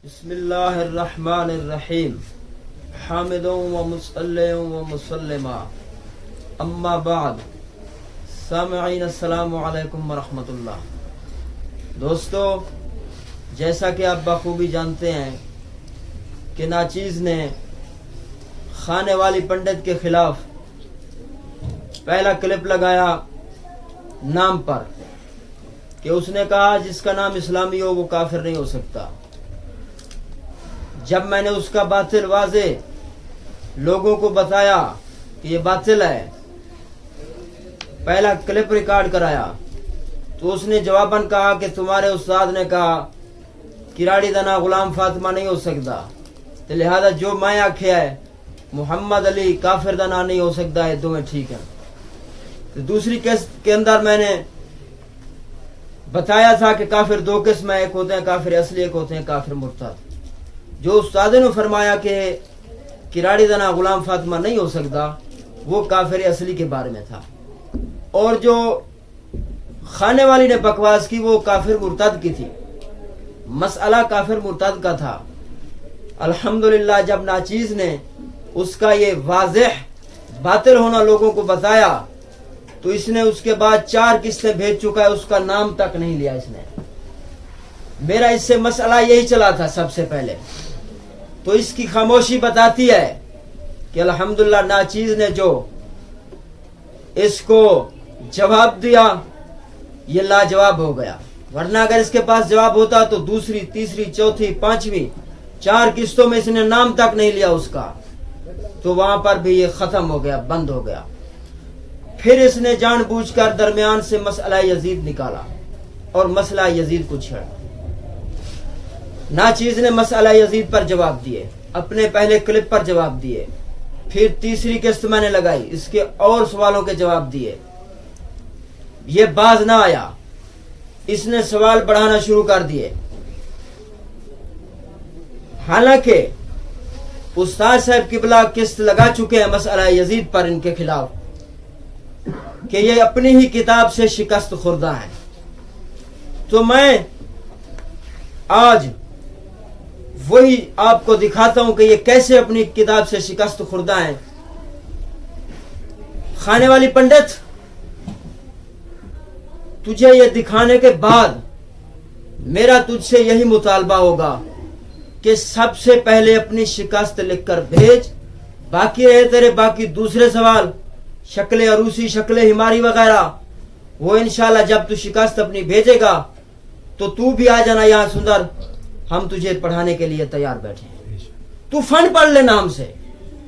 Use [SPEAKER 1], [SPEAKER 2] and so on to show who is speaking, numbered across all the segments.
[SPEAKER 1] بسم اللہ الرحمن الرحیم حامدوں و مصلیوں و مسلمہ اما بعد سامعین السلام علیکم ورحمۃ اللہ۔ دوستو، جیسا کہ آپ بخوبی جانتے ہیں کہ ناچیز نے خانے والی پنڈت کے خلاف پہلا کلپ لگایا نام پر کہ اس نے کہا جس کا نام اسلامی ہو وہ کافر نہیں ہو سکتا۔ جب میں نے اس کا باطل واضح لوگوں کو بتایا کہ یہ باطل ہے، پہلا کلپ ریکارڈ کرایا، تو اس نے جواباً کہا کہ تمہارے استاد نے کہا کراڑی دنا غلام فاطمہ نہیں ہو سکتا، تو لہذا جو میں آکھیا ہے محمد علی کافر دنا نہیں ہو سکتا ہے، دونوں ٹھیک ہیں۔ تو دوسری قسط کے اندر میں نے بتایا تھا کہ کافر دو قسم ہیں، ایک ہوتے ہیں کافر اصلی، ایک ہوتے ہیں کافر مرتد۔ جو استاد نے فرمایا کہ کراڑی دنا غلام فاطمہ نہیں ہو سکتا وہ کافر اصلی کے بارے میں تھا، اور جو خانے والی نے بکواس کی وہ کافر مرتد کی تھی، مسئلہ کافر مرتد کا تھا۔ الحمدللہ جب ناچیز نے اس کا یہ واضح باطل ہونا لوگوں کو بتایا تو اس نے اس کے بعد 4 قسطیں بھیج چکا ہے، اس کا نام تک نہیں لیا اس نے۔ میرا اس سے مسئلہ یہی چلا تھا سب سے پہلے، تو اس کی خاموشی بتاتی ہے کہ الحمدللہ ناچیز نے جو اس کو جواب دیا یہ لاجواب ہو گیا، ورنہ اگر اس کے پاس جواب ہوتا تو دوسری، تیسری، چوتھی، 5ویں 4 قسطوں میں اس نے نام تک نہیں لیا اس کا، تو وہاں پر بھی یہ ختم ہو گیا، بند ہو گیا۔ پھر اس نے جان بوجھ کر درمیان سے مسئلہ یزید نکالا اور مسئلہ یزید کو چھیڑا۔ ناچیز نے مسئلہ یزید پر جواب دیے، اپنے پہلے کلپ پر جواب دیے، پھر تیسری قسط میں نے لگائی، اس کے اور سوالوں کے جواب دیے، یہ باز نہ آیا، اس نے سوال بڑھانا شروع کر دیے۔ حالانکہ استاد صاحب قبلہ قسط لگا چکے ہیں مسئلہ یزید پر ان کے خلاف کہ یہ اپنی ہی کتاب سے شکست خوردہ ہیں، تو میں آج وہی آپ کو دکھاتا ہوں کہ یہ کیسے اپنی کتاب سے شکست خوردہ ہیں۔ خانے والی پنڈت، تجھے یہ دکھانے کے بعد میرا تجھ سے یہی مطالبہ ہوگا کہ سب سے پہلے اپنی شکست لکھ کر بھیج، باقی رہے تیرے باقی دوسرے سوال، شکل عروسی، شکل ہماری وغیرہ، وہ انشاءاللہ جب تو شکست اپنی بھیجے گا تو تو بھی آ جانا یہاں سندر، ہم تجھے پڑھانے کے لیے تیار بیٹھے ہیں۔ تو فن پڑھ لینا ہم سے،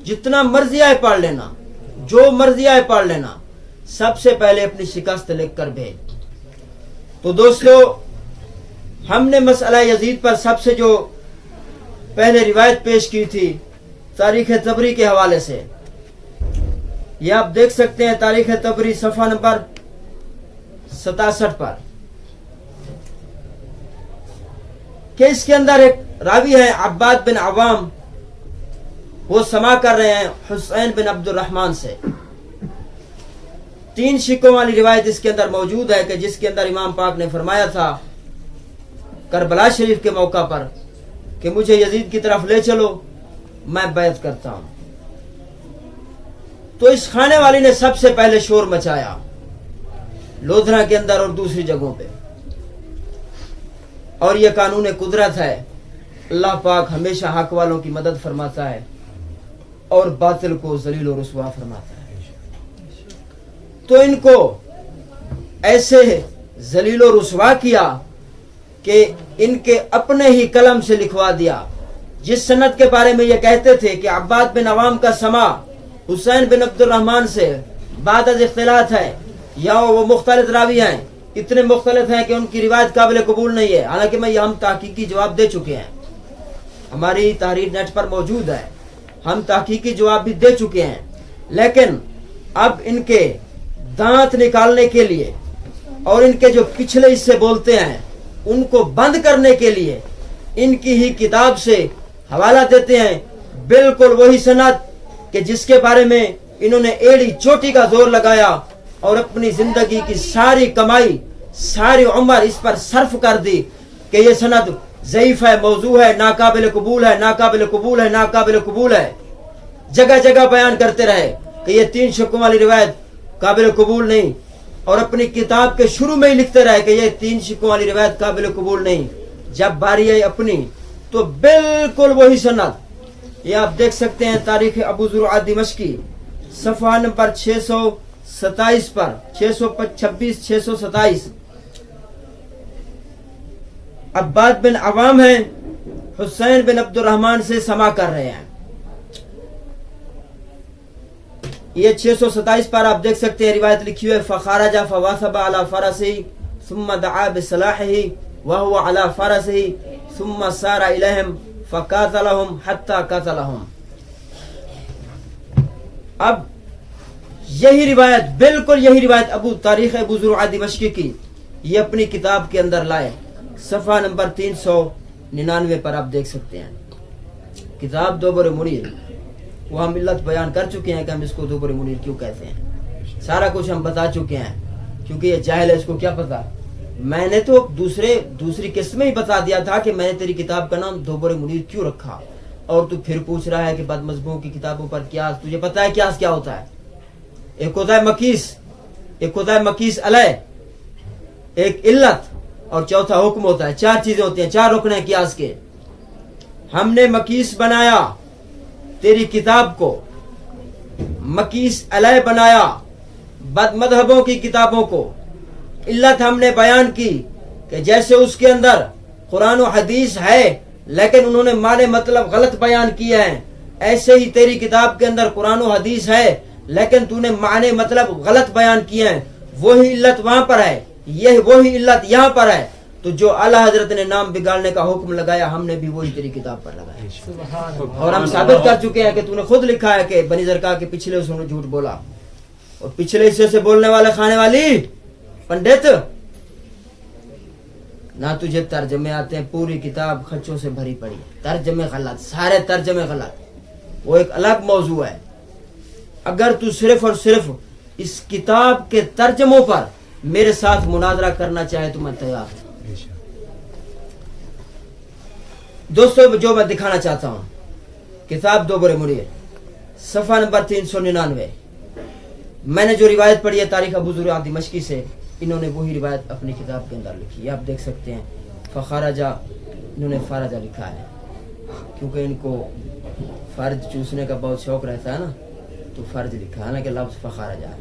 [SPEAKER 1] جتنا مرضی آئے پڑھ لینا، جو مرضی آئے پڑھ لینا، سب سے پہلے اپنی شکست لکھ کر بھیج۔ تو دوستو، ہم نے مسئلہ یزید پر سب سے جو پہلے روایت پیش کی تھی تاریخ طبری کے حوالے سے، یہ آپ دیکھ سکتے ہیں تاریخ طبری صفحہ نمبر 67 پر، کہ اس کے اندر ایک راوی ہے عباد بن عوام، وہ سماع کر رہے ہیں حسین بن عبد الرحمن سے۔ 3 شکوں والی روایت اس کے اندر موجود ہے کہ جس کے اندر امام پاک نے فرمایا تھا کربلا شریف کے موقع پر کہ مجھے یزید کی طرف لے چلو، میں بیعت کرتا ہوں۔ تو اس خانے والی نے سب سے پہلے شور مچایا لودھرا کے اندر اور دوسری جگہوں پہ، اور یہ قانون قدرت ہے، اللہ پاک ہمیشہ حق والوں کی مدد فرماتا ہے اور باطل کو ذلیل و رسوا فرماتا ہے۔ تو ان کو ایسے ذلیل و رسوا کیا کہ ان کے اپنے ہی قلم سے لکھوا دیا، جس سند کے بارے میں یہ کہتے تھے کہ عباد بن عوام کا سماع حسین بن عبد الرحمن سے بعد از اختلاط ہے، یا وہ مختلف راوی ہیں، اتنے مختلف ہیں کہ ان کی روایت قابل قبول نہیں ہے، حالانکہ میں یہ ہم تحقیقی جواب دے چکے ہیں، ہماری تحریر نیٹ پر موجود ہے، ہم تحقیقی جواب بھی دے چکے ہیں، لیکن اب ان کے دانت نکالنے کے لیے اور ان کے جو پچھلے حصے بولتے ہیں ان کو بند کرنے کے لیے ان کی ہی کتاب سے حوالہ دیتے ہیں، بالکل وہی سند کہ جس کے بارے میں انہوں نے ایڑی چوٹی کا زور لگایا اور اپنی زندگی کی ساری کمائی، ساری عمر اس پر صرف کر دی کہ یہ سند ضعیف ہے, موضوع ہے, ناقابل قبول ہے, ناقابل قبول ہے, ناقابل قبول ہے. جگہ جگہ بیان کرتے رہے کہ یہ 3 شکوں والی روایت قابل قبول نہیں, اور اپنی کتاب کے شروع میں ہی لکھتے رہے کہ یہ 3 شکوں والی روایت قابل قبول نہیں. جب باری آئی اپنی تو بالکل وہی سند. یہ آپ دیکھ سکتے ہیں تاریخ ابو زرع دمشقی صفحہ نمبر 627 پر, 626 627. عباد بن عوام ہیں, حسین بن عبد الرحمن سے سما کر رہے ہیں. یہ 627 پر آپ دیکھ سکتے ہیں روایت لکھی ہوئی ہے, فخرج فواثب على فرسه ثم دعا بسلاحه وهو على فرسه ثم سار اليهم فقاتلهم حتى قتلهم. اب یہی روایت, بالکل یہی روایت ابو تاریخ ابو زرع دمشقی کی یہ اپنی کتاب کے اندر لائے, صفحہ نمبر 399 پر آپ دیکھ سکتے ہیں. کتاب دوبر منیر, وہ ہم علت بیان کر چکے ہیں کہ ہم اس کو دوبر منیر کیوں کہتے ہیں. سارا کچھ ہم بتا چکے ہیں, کیونکہ یہ جاہل ہے, اس کو کیا پتا. میں نے تو دوسری قسط میں ہی بتا دیا تھا کہ میں نے تیری کتاب کا نام دوبر منیر کیوں رکھا, اور تو پھر پوچھ رہا ہے کہ بد مذہبوں کی کتابوں پر قیاس. تجھے پتا ہے قیاس کیا ہوتا ہے؟ ایک ہوتا ہے مقیس, ایک ہوتا ہے مقیس علیہ, ایک علت, اور چوتھا حکم ہوتا ہے. 4 چیزیں ہوتی ہیں, 4 رکن ہیں قیاس کے. ہم نے مقیس بنایا تیری کتاب کو, مقیس علیہ بنایا بد مذہبوں کی کتابوں کو. علت ہم نے بیان کی کہ جیسے اس کے اندر قرآن و حدیث ہے لیکن انہوں نے معنی مطلب غلط بیان کیا ہے, ایسے ہی تیری کتاب کے اندر قرآن و حدیث ہے لیکن تو نے معنی مطلب غلط بیان کیے ہیں. وہی علت وہاں پر ہے, یہ وہی علت یہاں پر ہے. تو جو اعلیٰ حضرت نے نام بگاڑنے کا حکم لگایا, ہم نے بھی وہی تیری کتاب پر لگایا. اور ہم ثابت کر چکے ہیں کہ تو نے خود لکھا ہے کہ بنی زرقاء کے پچھلے حصوں نے جھوٹ بولا, اور پچھلے حصے سے بولنے والے کھانے والی پنڈت. نہ تجھے ترجمے آتے ہیں, پوری کتاب خچوں سے بھری پڑی, ترجمے غلط, سارے ترجمے غلط. وہ ایک الگ موضوع ہے. اگر تو صرف اور صرف اس کتاب کے ترجموں پر میرے ساتھ مناظرہ کرنا چاہے تو میں تیار ہوں. دوستو, جو میں دکھانا چاہتا ہوں, کتاب دوبر منیر صفحہ نمبر 399. میں نے جو روایت پڑھی ہے تاریخ ابو زرع دمشقی سے, انہوں نے وہی روایت اپنی کتاب کے اندر لکھی ہے. آپ دیکھ سکتے ہیں فخرجہ, انہوں نے فارجہ لکھا ہے کیونکہ ان کو فرج چوسنے کا بہت شوق رہتا ہے نا, تو فرج لکھا ہے, حالانکہ لفظ فخرجہ ہے.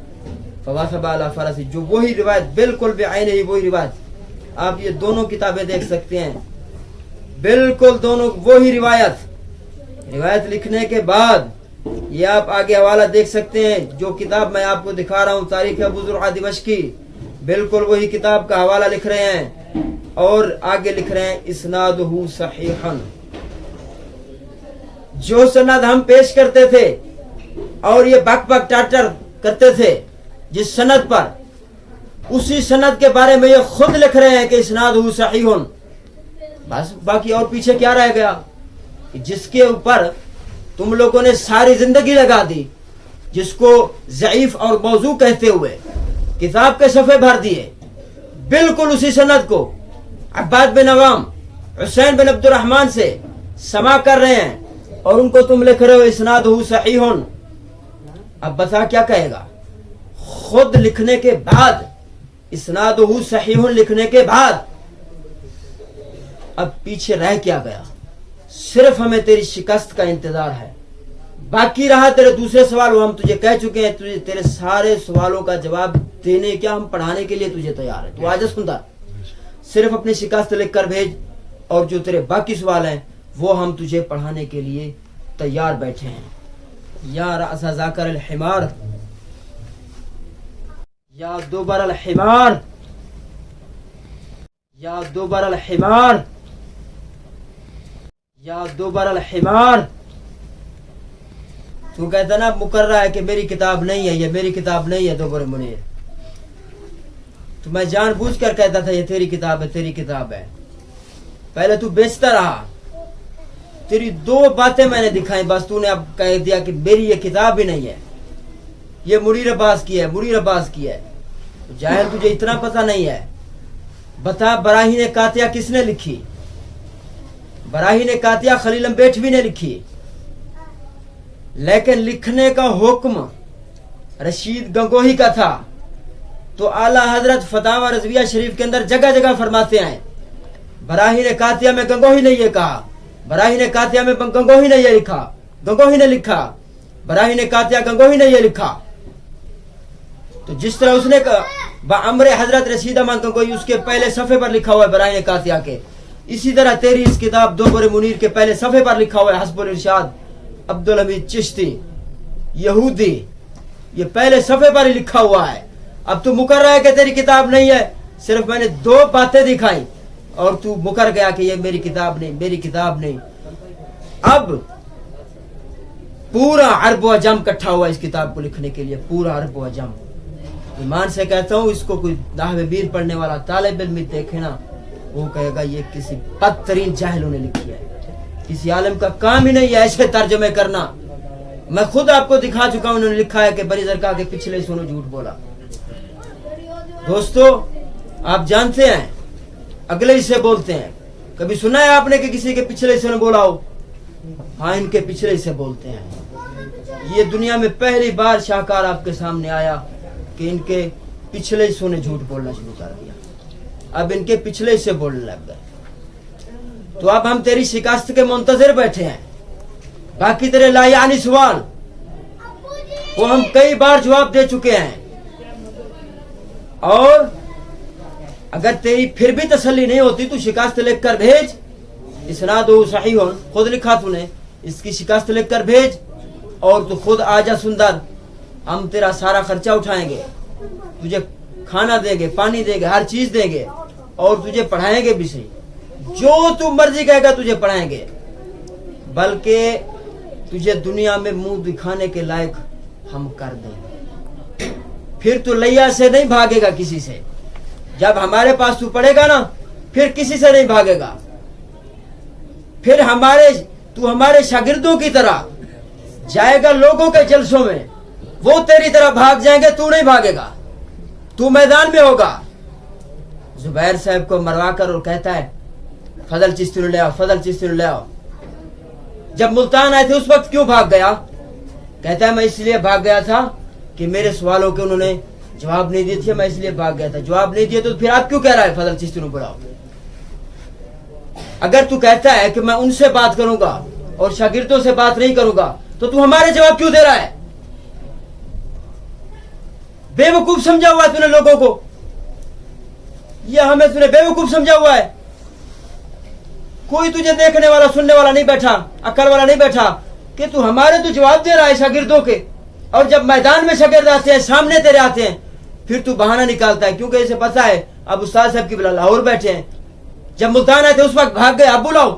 [SPEAKER 1] فواثب علی فرسی, جو وہی روایت بالکل بعینہ ہی وہی روایت. آپ یہ دونوں کتابیں دیکھ سکتے ہیں, بالکل دونوں وہی روایت لکھنے کے بعد یہ آپ آگے حوالہ دیکھ سکتے ہیں. جو کتاب میں آپ کو دکھا رہا ہوں تاریخ ابو زرع دمشقی, بالکل وہی کتاب کا حوالہ لکھ رہے ہیں, اور آگے لکھ رہے ہیں اسنادہ صحیحا. جو سند ہم پیش کرتے تھے اور یہ بک بک ٹاٹر کرتے تھے جس سند پر, اسی سند کے بارے میں یہ خود لکھ رہے ہیں کہ اسنادہ صحیح. بس باقی اور پیچھے کیا رہ گیا, جس کے اوپر تم لوگوں نے ساری زندگی لگا دی, جس کو ضعیف اور موضوع کہتے ہوئے کتاب کے صفحے بھر دیے, بالکل اسی سند کو عباد بن عوام حسین بن عبد الرحمن سے سما کر رہے ہیں, اور ان کو تم لکھ رہے ہو اسنادہ صحیح. اب بتا کیا کہے گا. خود لکھنے کے بعد, اسنادہ صحیح لکھنے کے بعد اب پیچھے رہ کیا گیا. صرف ہمیں تیری شکست کا انتظار ہے. باقی رہا تیرے دوسرے سوال, وہ ہم تجھے کہہ چکے ہیں, تجھے تیرے سارے سوالوں کا جواب دینے, کیا ہم پڑھانے کے لیے تجھے تیار ہے. تو آج سنتا, صرف اپنی شکست لکھ کر بھیج, اور جو تیرے باقی سوال ہیں وہ ہم تجھے پڑھانے کے لیے تیار بیٹھے ہیں. یا رأس ذاکر الحمار, یا دوبر الحمار, یا دوبر الحمار, یا دوبر الحمار. تو کہتا نا مقررہ ہے کہ میری کتاب نہیں ہے, یہ میری کتاب نہیں ہے دوبر منیر. تو میں جان بوجھ کر کہتا تھا یہ تیری کتاب ہے, تیری کتاب ہے. پہلے تو بیچتا رہا, تیری 2 باتیں میں نے دکھائیں, بس تو نے اب کہہ دیا کہ میری یہ کتاب بھی نہیں ہے, یہ منیر عباس کی ہے, منیر عباس کی ہے. جاہل, تجھے اتنا پتہ نہیں ہے. بتا براہین قاطعہ کس نے لکھی, براہین قاطعہ خلیل امبیٹ بھی نے لکھی, لیکن لکھنے کا حکم رشید گنگوہی کا تھا. تو اعلیٰ حضرت فتاوی رضویہ شریف کے اندر جگہ جگہ فرماتے ہیں براہین قاطعہ میں گنگوہی نے یہ کہا, براہین قاطعہ میں گنگوہی نے یہ لکھا, گنگوہی نے لکھا, براہین قاطعہ گنگوہی نے یہ لکھا. تو جس طرح اس نے بامر حضرت رشید احمد گنگوہی اس کے پہلے صفحے پر لکھا ہوا ہے براہین قاطعہ کے, اسی طرح تیری اس کتاب دوبر منیر کے پہلے صفحے پر لکھا ہوا ہے حسب الارشاد عبدالحمید چشتی یہودی, یہ پہلے صفحے پر ہی لکھا ہوا ہے. اب تو مکر رہا ہے کہ تیری کتاب نہیں ہے, صرف میں نے 2 باتیں دکھائی اور تو مکر گیا کہ یہ میری کتاب نہیں, میری کتاب نہیں. اب پورا عرب و عجم کٹھا ہوا اس کتاب کو لکھنے کے لیے, پورا عرب و عجم. ایمان سے کہتا ہوں اس کو کوئی نحو بیر پڑھنے والا طالب علم دیکھے نا, وہ کہے گا یہ کسی بدترین جاہلوں نے لکھی ہے, کسی عالم کا کام ہی نہیں ہے ایسے ترجمے کرنا. میں خود آپ کو دکھا چکا ہوں, انہوں نے لکھا ہے کہ بری زرکا کے پچھلے سنو جھوٹ بولا. دوستو آپ جانتے ہیں اگلے حصے بولتے ہیں, کبھی سنا ہے آپ نے کہ کسی کے پچھلے حصے نے بولا ہو؟ ہاں ان کے پچھلے حصے بولتے ہیں. یہ دنیا میں پہلی بار شاہکار آپ کے سامنے آیا کہ ان کے پچھلے حصوں نے جھوٹ بولنا شروع کر دیا, اب ان کے پچھلے حصے بولنے لگ گئے. تو اب ہم تیری شکست کے منتظر بیٹھے ہیں, باقی تیرے لا یعنی سوال وہ ہم کئی بار جواب دے چکے ہیں, اور اگر تیری پھر بھی تسلی نہیں ہوتی تو شکست لکھ کر بھیج, اسناد صحیح خود لکھا تو نے, اس کی شکست لکھ کر بھیج اور تو خود آجا سندر, ہم تیرا سارا خرچہ اٹھائیں گے, تجھے کھانا دیں گے, پانی دیں گے, ہر چیز دیں گے, اور تجھے پڑھائیں گے بھی صحیح, جو تو مرضی کہے گا تجھے پڑھائیں گے, بلکہ تجھے دنیا میں منہ دکھانے کے لائق ہم کر دیں گے. پھر تو لیا سے نہیں بھاگے گا کسی سے, جب ہمارے پاس تو پڑھے گا نا پھر کسی سے نہیں بھاگے گا. پھر تو ہمارے شاگردوں کی طرح جائے گا لوگوں کے جلسوں میں, وہ تیری طرح بھاگ جائیں گے, تو نہیں بھاگے گا, تو میدان میں ہوگا. زبیر صاحب کو مروا کر اور کہتا ہے فضل چشتی لے آؤ, فضل چشتی لے آؤ. جب ملتان آئے تھے اس وقت کیوں بھاگ گیا؟ کہتا ہے میں اس لیے بھاگ گیا تھا کہ میرے سوالوں کے انہوں نے جواب نہیں دیے تھے, میں اس لیے بھاگ گیا تھا. جواب نہیں دیے تو پھر آپ کیوں کہہ رہا ہے فضل چشتی نو بلاؤ؟ اگر تو کہتا ہے کہ میں ان سے بات کروں گا اور شاگردوں سے بات نہیں کروں گا تو تو ہمارے جواب کیوں دے رہا ہے؟ بے وقوف سمجھا ہوا ہے تو نے لوگوں کو, یہ ہمیں تو نے بے وقوف سمجھا ہوا ہے. کوئی تجھے دیکھنے والا سننے والا نہیں بیٹھا, عقل والا نہیں بیٹھا کہ تو ہمارے تو جواب دے رہا ہے شاگردوں کے, اور جب میدان میں شاگرد آتے ہیں, سامنے تیرے آتے ہیں, پھر تو بہانہ نکالتا ہے کیونکہ اسے پتا ہے اب استاد صاحب کی بلا لاہور بیٹھے ہیں. جب ملتان آئے تھے اس وقت بھاگ گئے, اب بلاؤ.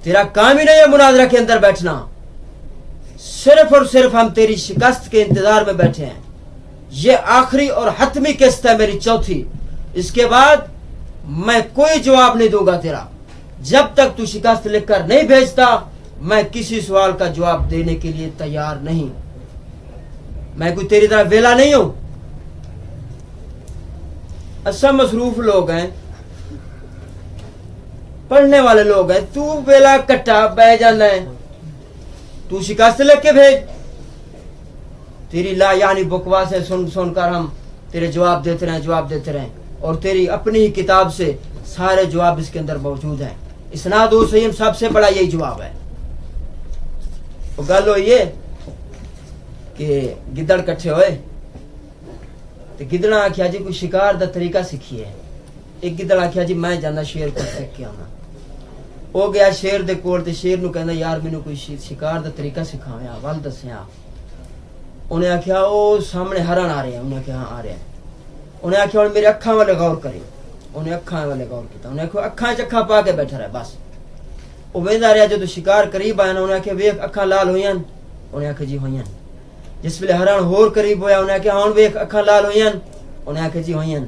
[SPEAKER 1] تیرا کام ہی نہیں ہے مناظرہ کے اندر بیٹھنا, صرف اور صرف ہم تیری شکست کے انتظار میں بیٹھے ہیں. یہ آخری اور حتمی قسط ہے میری چوتھی, اس کے بعد میں کوئی جواب نہیں دوں گا تیرا. جب تک تو شکست لکھ کر نہیں بھیجتا میں کسی سوال کا جواب دینے کے لیے تیار نہیں. میں کوئی تیری طرح ویلا نہیں ہوں. اچھا مصروف لوگ ہیں, پڑھنے والے لوگ ہیں, تو ویلا کٹا بہ جانا ہے. تو شکست لکھ کے بھیج, تیری لا یعنی بکواس ہے سن سن کر ہم تیرے جواب دیتے رہیں, جواب دیتے رہیں, اور تیری اپنی ہی کتاب سے سارے جواب اس کے اندر موجود ہیں. اسناد و صحیح سب سے بڑا یہی جواب ہے. گل ہو یہ کہ گدڑ کٹھے ہوئے تو گدڑا آخیا جی کوئی شکار دا طریقہ سیکھیے. ایک گدڑ آخیا جی میں جانا شیر کو سیکھ کے آنا. وہ گیا شیر دے کول تے شیر نو کہندا یار مینوں کوئی شکار دا طریقہ سکھاویں, ول دسیاں. انہیں آخیا او سامنے ہرن آ رہے ہیں. انہیں آخیا ہاں آ رہے ہیں. انہیں آخیا ہوں میرے اکھاں والے غور کرے. انہیں اکھاں والے غور کیتا. انہیں آخیا اکھاں چکھاں پا کے بیٹھا رہا بس. وہ ویندا رہا جدوں شکار قریب آیا نا, انہیں آخیا ویکھ اکھاں لال ہوئیاں. انہیں آخیا جی ہوئیاں. جس ویلے ہرن ہور قریب ہویا انہیں آخیا ہن ویکھ اکھاں لال ہوئیاں. انہیں آخیا جی ہوئیاں.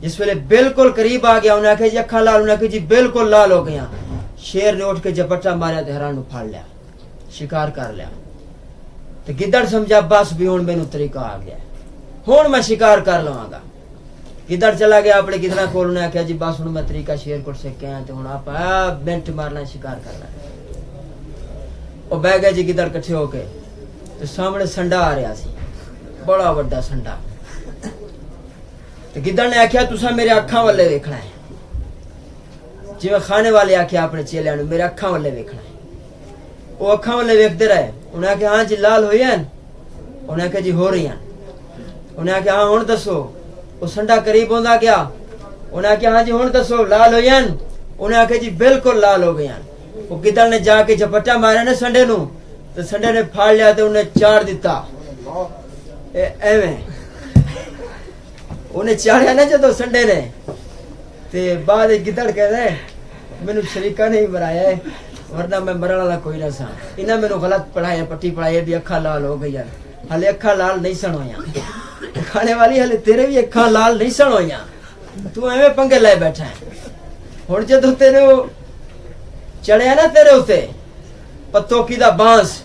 [SPEAKER 1] جس ویلے بالکل قریب آ گیا انہیں آخیا جی اکھاں لال. انہیں آخیا جی بالکل لال ہو گیا. شیر نے اٹھ کے جپٹا ماریا تے ہرن نو پھڑ لیا, شکار کر لیا. تے گدڑ سمجھا بس بھی ہن مینوں طریقہ آ گیا, ہن میں شکار کر لواں گا. گدڑ چلا گیا اپنے گدڑا کول نے آخیا جی بس ہوں میں طریقہ شیر کوٹ سے کیا تو ہوں آپ بینٹ مارنا شکار کرنا وہ بہ گئے جی گدڑ کٹھے ہو کے تو سامنے سنڈا آ رہا سی بڑا بڑا سنڈا تو گدڑ نے آخیا تسا میرے اکھاں والے ویکھنا ہے جی میں کھانے والے آخیا اپنے چیلیاں نو میرے اکھاں والے ویکھنا ہے وہ اکھاں والے ویکھتے رہے انہیں آخیا ہاں جی لال ہوئی ہیں انہیں آخیا جی ہو رہی ہیں انہیں آخیا ہاں ہوں دسو وہ سنڈا قریب ہوندا گیا انہیں آخیا ہاں جی ہوں دسو لال ہوئی ہیں انہیں آخیا جی بالکل لال ہو گئی ہیں وہ گدڑ نے جا کے جپٹا ماریا نا سنڈے نو تو سنڈے نے پھاڑ لیا تو انہیں چاڑ دیتا ایویں انہیں چاڑیا نا جدو سنڈے نے تے بعد گدڑ کہہ رہے مینو شریکہ نہیں مرایا ہے ورنہ میں مرن والا کوئی نہ سا انہیں مینو غلط پڑھایا پٹی پڑھائی بھی اکھا لال ہو گئی ہلے اکھا لال نہیں سن ہوئی کھانے والی ہلے تیرے بھی اکھا لال نہیں سن ہوئی تو ایویں پنگے لے بیٹھا ہے ہوں جدو تیرے چڑھیا نا تیرے اتنے پتو کی دا بانس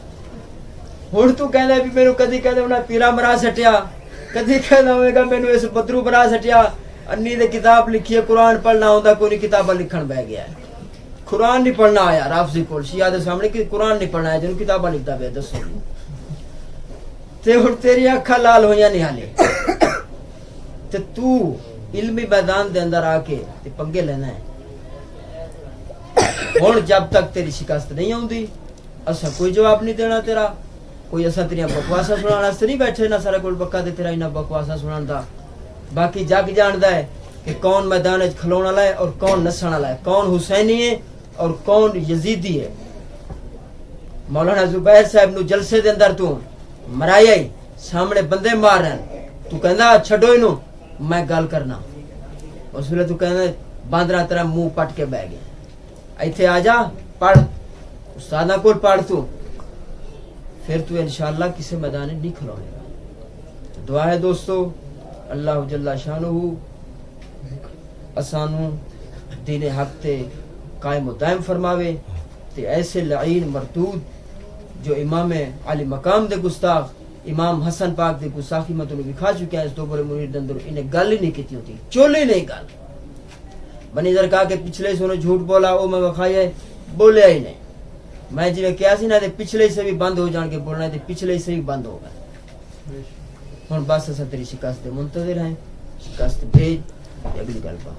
[SPEAKER 1] ہوں تو کہنا بھی میرے کدی کہتے انہیں پیرا مرا سٹیا کدی کہنا ہوئے گا میرے اس بدرو بنا سٹیا انی دے کتاب لکھی ہے قرآن پڑھنا ہوتا کوئی کتاباں لکھن بہ گیا ہے قرآن نہیں پڑھنا آیا رافضی کول شیعہ دے سامنے کہ قرآن نہیں پڑھنا ہے جنہوں کتاباں لکھتا پہ دسو تے ہن تیری اکھاں لال ہویاں نہیں حالے تے تو علمی میدان دے اندر آ کے تے پنگے لینا ہے ہن جب تک تیری شکست نہیں ہوندی اسا کوئی جواب نہیں دینا تیرا کوئی اسا تیریاں بکواساں سنان واسطے نہیں بیٹھے نہ سارے کول بکا تے تیرا انہاں بکواساں سنان دا باقی جگ جاندا ہے کہ کون میدان وچ کھلون والا ہے اور کون نسن والا ہے کون حسینی ہے اور کون یزیدی ہے مولانا زبیر صاحب نو جلسے دے اندر تو مرایا ہی سامنے بندے مار رہے تو کہندا چھڈو اینو میں گل کرنا اس ویلے تو کہندا باندرا طرح منہ پٹ کے بیٹھ گیا ایتھے آ جا پڑھ استاداں کول پڑھ تو پھر تو انشاءاللہ کسی میدان نہیں کھلونے گا دعا ہے دوستو اللہ جل شانہ اسانو دین حق تے قائم و دائم فرماوے تے ایسے لعین مردود جو امام علی مقام دے گستاخ امام حسن پاک دے گستاخی میں تنوں دکھا چکے ہیں اس دو بڑے منیر دے اندر انہیں گل ہی نہیں کیتی ہوتی چولی نہیں گل بنی ادھر کہا کہ پچھلے سے انہوں جھوٹ بولا او میں بخائیے بولیا ہی نہیں میں جی میں کیا سی نہ دے پچھلے سے بھی بند ہو جان کے بولنا دے پچھلے سے بھی بند ہو گئے ہن بس اسا تیری شکست دے منتظر ہیں شکست بھیج اگلی گل پا